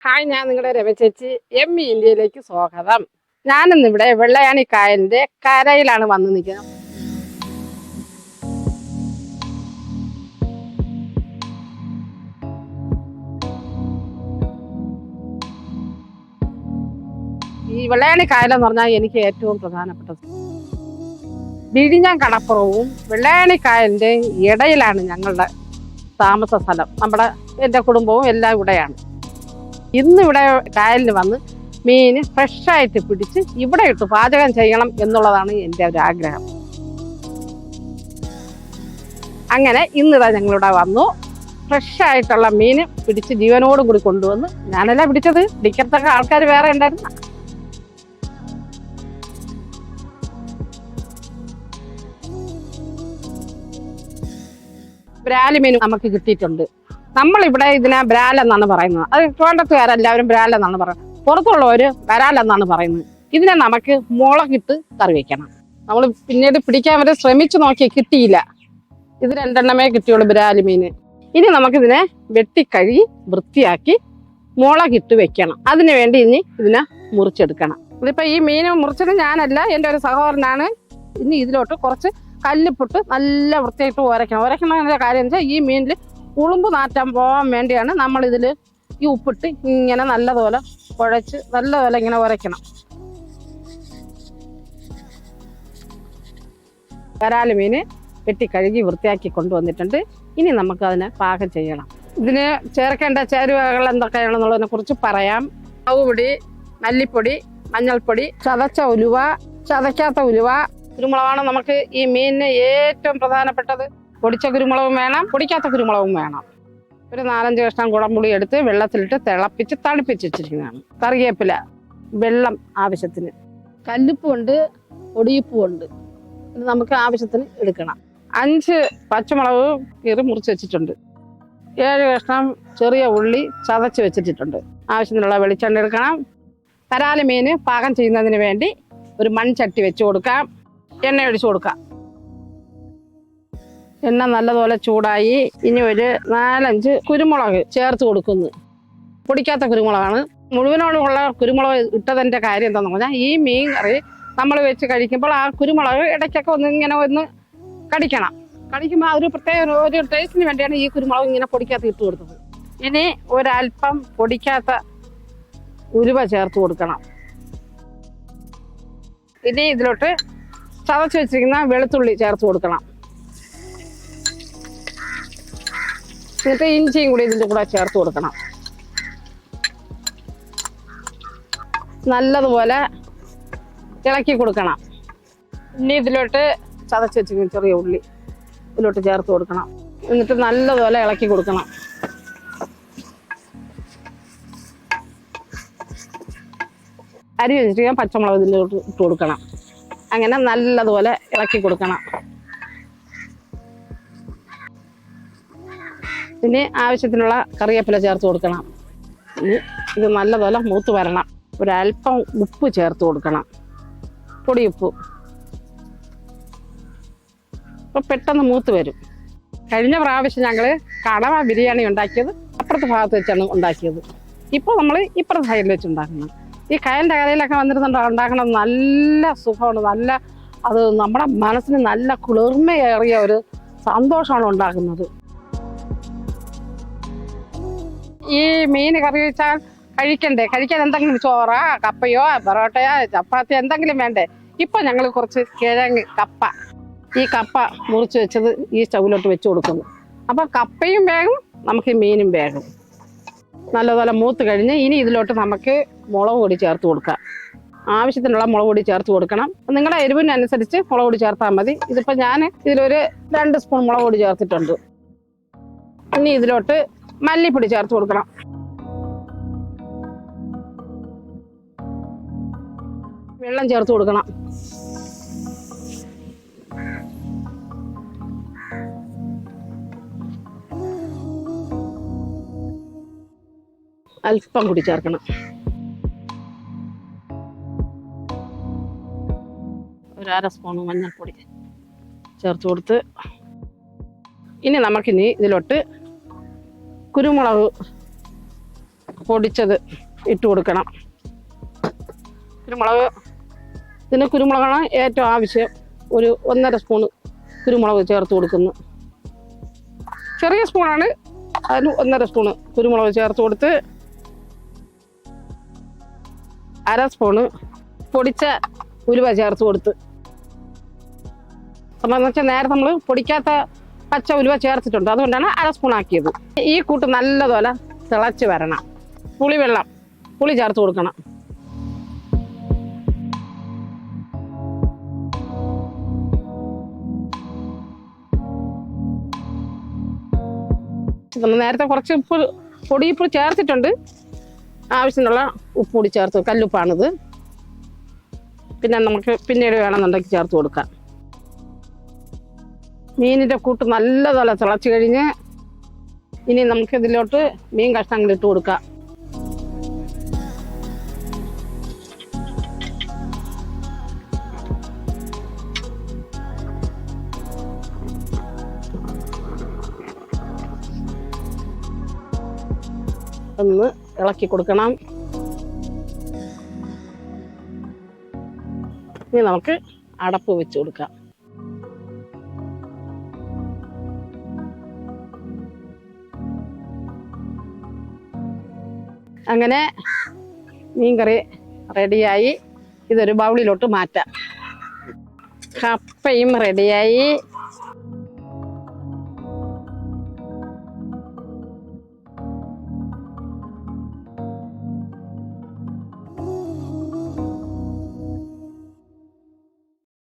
Hi, ഞാൻ നിങ്ങളുടെ രമ ചേച്ചി. എമ്മി ഇന്ത്യയിലേക്ക് സ്വാഗതം. ഞാനിന്നിവിടെ വെള്ളയാണി കായലിന്റെ കരയിലാണ് വന്ന് നിൽക്കുന്നത്. ഈ വെള്ളയാണി കായലെന്ന് പറഞ്ഞാൽ എനിക്ക് ഏറ്റവും പ്രധാനപ്പെട്ടത് വിഴിഞ്ഞം കടപ്പുറവും വെള്ളയാണി കായലിന്റെ ഇടയിലാണ് ഞങ്ങളുടെ താമസ സ്ഥലം. എൻ്റെ കുടുംബവും എല്ലാം ഇവിടെയാണ്. ഇന്നിവിടെ കായലിന് വന്ന് മീൻ ഫ്രഷായിട്ട് പിടിച്ച് ഇവിടെ ഇട്ട് പാചകം ചെയ്യണം എന്നുള്ളതാണ് എൻ്റെ ഒരു ആഗ്രഹം. അങ്ങനെ ഇന്നിതാ ഞങ്ങളിവിടെ വന്നു. ഫ്രഷായിട്ടുള്ള മീൻ പിടിച്ച് ജീവനോടും കൂടി കൊണ്ടുവന്ന്, ഞാനല്ല പിടിച്ചത്, പിടിക്കത്തൊക്കെ ആൾക്കാർ വേറെ ഉണ്ടായിരുന്നു. ബ്രാലി മീൻ നമുക്ക് കിട്ടിയിട്ടുണ്ട്. നമ്മളിവിടെ ഇതിനെ ബ്രാലെന്നാണ് പറയുന്നത്. അത് ട്രിവാൻഡ്രത്തുകാരെല്ലാവരും ബ്രാലെന്നാണ് പറയുന്നത്. പുറത്തുള്ളവർ വരാലെന്നാണ് പറയുന്നത്. ഇതിനെ നമുക്ക് മുളകിട്ട് കറി വയ്ക്കണം. നമ്മൾ പിന്നീട് പിടിക്കാൻ വരെ ശ്രമിച്ചു നോക്കി, കിട്ടിയില്ല. ഇത് രണ്ടെണ്ണമേ കിട്ടിയുള്ളൂ ബ്രാലി മീൻ. ഇനി നമുക്കിതിനെ വെട്ടിക്കഴുകി വൃത്തിയാക്കി മുളകിട്ട് വെക്കണം. അതിനു വേണ്ടി ഇനി ഇതിനെ മുറിച്ചെടുക്കണം. ഇതിപ്പോൾ ഈ മീൻ മുറിച്ചത് ഞാനല്ല, എൻ്റെ ഒരു സഹോദരനാണ്. ഇനി ഇതിലോട്ട് കുറച്ച് കല്ലിപ്പിട്ട് നല്ല വൃത്തിയായിട്ട് ഉരയ്ക്കണ കാര്യം വെച്ചാൽ ഈ മീനിൽ ഉളുമ്പ് നാറ്റാൻ പോകാൻ വേണ്ടിയാണ് നമ്മളിതിൽ ഈ ഉപ്പിട്ട് ഇങ്ങനെ നല്ലതുപോലെ കുഴച്ച് നല്ലതുപോലെ ഇങ്ങനെ ഉരയ്ക്കണം. വരാല് മീൻ വെട്ടിക്കഴുകി വൃത്തിയാക്കി കൊണ്ടുവന്നിട്ടുണ്ട്. ഇനി നമുക്ക് അതിനെ പാകം ചെയ്യണം. ഇതിന് ചേർക്കേണ്ട ചേരുവകൾ എന്തൊക്കെയാണെന്നുള്ളതിനെ കുറിച്ച് പറയാം. മുളകുപൊടി, മല്ലിപ്പൊടി, മഞ്ഞൾപ്പൊടി, ചതച്ച ഉലുവ, ചതയ്ക്കാത്ത ഉലുവ, കുരുമുളകാണ് നമുക്ക് ഈ മീനിന് ഏറ്റവും പ്രധാനപ്പെട്ടത്. പൊടിച്ച കുരുമുളകും വേണം, പൊടിക്കാത്ത കുരുമുളകും വേണം. ഒരു 4-5 കഷ്ണം കുടംപുളി എടുത്ത് വെള്ളത്തിലിട്ട് തിളപ്പിച്ച് തണുപ്പിച്ച് വെച്ചിരിക്കുന്നതാണ്. കറിവേപ്പില, വെള്ളം ആവശ്യത്തിന്, കല്ലുപ്പുണ്ട്, പൊടിയുപ്പുണ്ട്. ഇത് നമുക്ക് ആവശ്യത്തിന് എടുക്കണം. 5 പച്ചമുളക് കീറി മുറിച്ച് വെച്ചിട്ടുണ്ട്. 7 കഷ്ണം ചെറിയ ഉള്ളി ചതച്ച് വെച്ചിട്ടുണ്ട്. ആവശ്യത്തിനുള്ള വെളിച്ചെണ്ണ എടുക്കണം. വരാല് മീൻ പാകം ചെയ്യുന്നതിന് വേണ്ടി ഒരു മൺചട്ടി വെച്ച് കൊടുക്കാം. എണ്ണ ഒഴിച്ചു കൊടുക്കാം. എണ്ണ നല്ലതുപോലെ ചൂടായി. ഇനി ഒരു 4-5 കുരുമുളക് ചേർത്ത് കൊടുക്കുന്നു. പൊടിക്കാത്ത കുരുമുളകാണ്. മുഴുവനോടുള്ള കുരുമുളക് ഇട്ടതിൻ്റെ കാര്യം എന്താണെന്ന് പറഞ്ഞാൽ, ഈ മീൻ കറി നമ്മൾ വെച്ച് കഴിക്കുമ്പോൾ ആ കുരുമുളക് ഇടയ്ക്കൊക്കെ ഒന്ന് കടിക്കണം. കടിക്കുമ്പോൾ ഒരു പ്രത്യേക ഒരു ടേസ്റ്റിന് വേണ്ടിയാണ് ഈ കുരുമുളക് ഇങ്ങനെ പൊടിക്കാത്ത ഇട്ട് കൊടുത്തത്. ഇനി ഒരല്പം പൊടിക്കാത്ത ഉലുവ ചേർത്ത് കൊടുക്കണം. ഇനി ഇതിലോട്ട് ചതച്ച് വെച്ചിരിക്കുന്ന വെളുത്തുള്ളി ചേർത്ത് കൊടുക്കണം. എന്നിട്ട് ഇഞ്ചിയും കൂടി ഇതിൻ്റെ കൂടെ ചേർത്ത് കൊടുക്കണം. നല്ലതുപോലെ ഇളക്കി കൊടുക്കണം. ഇനി ഇതിലോട്ട് ചതച്ച് വെച്ചിരിക്കുന്ന ചെറിയ ഉള്ളി ഇതിലോട്ട് ചേർത്ത് കൊടുക്കണം. എന്നിട്ട് നല്ലതുപോലെ ഇളക്കി കൊടുക്കണം. അരി വെച്ചിരിക്കാൻ പച്ചമുളക് ഇതിലോട്ട് ഇട്ട് കൊടുക്കണം. അങ്ങനെ നല്ലതുപോലെ ഇളക്കി കൊടുക്കണം. പിന്നെ ആവശ്യത്തിനുള്ള കറിവേപ്പില ചേർത്ത് കൊടുക്കണം. ഇത് നല്ലതുപോലെ മൂത്ത് വരണം. ഒരല്പം ഉപ്പ് ചേർത്ത് കൊടുക്കണം, പൊടിയുപ്പ്. അപ്പോൾ പെട്ടെന്ന് മൂത്ത് വരും. കഴിഞ്ഞ പ്രാവശ്യം ഞങ്ങൾ കടവ ബിരിയാണി ഉണ്ടാക്കിയത് അപ്പുറത്തെ ഭാഗത്ത് വെച്ചാണ് ഉണ്ടാക്കിയത്. ഇപ്പോൾ നമ്മൾ ഇപ്പുറത്തെ സൈഡിൽ വെച്ച് ഉണ്ടാക്കുന്നത്. ഈ കായലിൻ്റെ കരയിലൊക്കെ വന്നിരുന്നുണ്ടോ ഉണ്ടാക്കണം. നല്ല സുഖമാണ്. അത് നമ്മുടെ മനസ്സിന് നല്ല കുളിർമയേറിയ ഒരു സന്തോഷമാണ് ഉണ്ടാക്കുന്നത്. ഈ മീൻ കറി വെച്ചാൽ കഴിക്കാൻ എന്തെങ്കിലും ചോറാ, കപ്പയോ, പൊറോട്ടയോ, ചപ്പാത്തി എന്തെങ്കിലും വേണ്ടേ? ഇപ്പം ഞങ്ങൾ കുറച്ച് കിഴങ്ങ്, കപ്പ, ഈ കപ്പ മുറിച്ച് വെച്ചത് ഈ സ്റ്റൗവിലോട്ട് വെച്ച് കൊടുക്കുന്നു. അപ്പം കപ്പയും വേഗം, നമുക്ക് മീനും വേഗം. നല്ലപോലെ മൂത്ത് കഴിഞ്ഞ് ഇനി ഇതിലോട്ട് നമുക്ക് മുളക് പൊടി ചേർത്ത് കൊടുക്കാം. ആവശ്യത്തിനുള്ള മുളക് പൊടി ചേർത്ത് കൊടുക്കണം. നിങ്ങളുടെ എരിവിനനുസരിച്ച് മുളക് പൊടി ചേർത്താൽ മതി. ഇതിപ്പോൾ ഞാൻ ഇതിലൊരു 2 സ്പൂൺ മുളക് പൊടി ചേർത്തിട്ടുണ്ട്. ഇനി ഇതിലോട്ട് മല്ലിപ്പൊടി ചേർത്ത് കൊടുക്കണം. വെള്ളം ചേർത്ത് കൊടുക്കണം. അല്പം കൂടി ചേർക്കണം. ഒരു 1/2 സ്പൂൺ മഞ്ഞൾപ്പൊടി ചേർത്ത് കൊടുത്ത് ഇനി നമുക്കിനി ഇതിലോട്ട് കുരുമുളക് പൊടിച്ചത് ഇട്ട് കൊടുക്കണം. കുരുമുളക്, ഇതിന് കുരുമുളകാണ് ഏറ്റവും ആവശ്യം. ഒരു 1.5 സ്പൂണ് കുരുമുളക് ചേർത്ത് കൊടുക്കുന്നു. ചെറിയ സ്പൂണാണ്, അതിന് 1.5 സ്പൂണ് കുരുമുളക് ചേർത്ത് കൊടുത്ത് 1/2 സ്പൂണ് പൊടിച്ച ഉലുവ ചേർത്ത് കൊടുത്ത്. എന്ന് വെച്ചാൽ നേരെ നമ്മൾ പൊടിക്കാത്ത പച്ച ഉലുവ ചേർത്തിട്ടുണ്ട്, അതുകൊണ്ടാണ് 1/2 സ്പൂൺ ആക്കിയത്. ഈ കൂട്ട് നല്ലതുപോലെ തിളച്ച് വരണം. പുളി ചേർത്ത് കൊടുക്കണം. നമ്മൾ നേരത്തെ കുറച്ച് പൊടിയുപ്പ് ചേർത്തിട്ടുണ്ട്. ആവശ്യത്തിനുള്ള ഉപ്പ് കൂടി ചേർത്ത്, കല്ലുപ്പാണിത്. പിന്നെ നമുക്ക് പിന്നീട് വേണമെന്നുണ്ടെങ്കിൽ ചേർത്ത് കൊടുക്കാം. മീനിൻ്റെ കൂട്ട് നല്ലതുപോലെ തിളച്ച് കഴിഞ്ഞ് ഇനി നമുക്ക് ഇതിലോട്ട് മീൻ കഷ്ണങ്ങൾ ഇട്ട് കൊടുക്കാം. ഒന്ന് ഇളക്കി കൊടുക്കണം. ഇനി നമുക്ക് അടപ്പ് വെച്ച് കൊടുക്കാം. അങ്ങനെ മീൻകറി റെഡിയായി. ഇതൊരു ബൗളിലോട്ട് മാറ്റാം. കപ്പയും റെഡിയായി.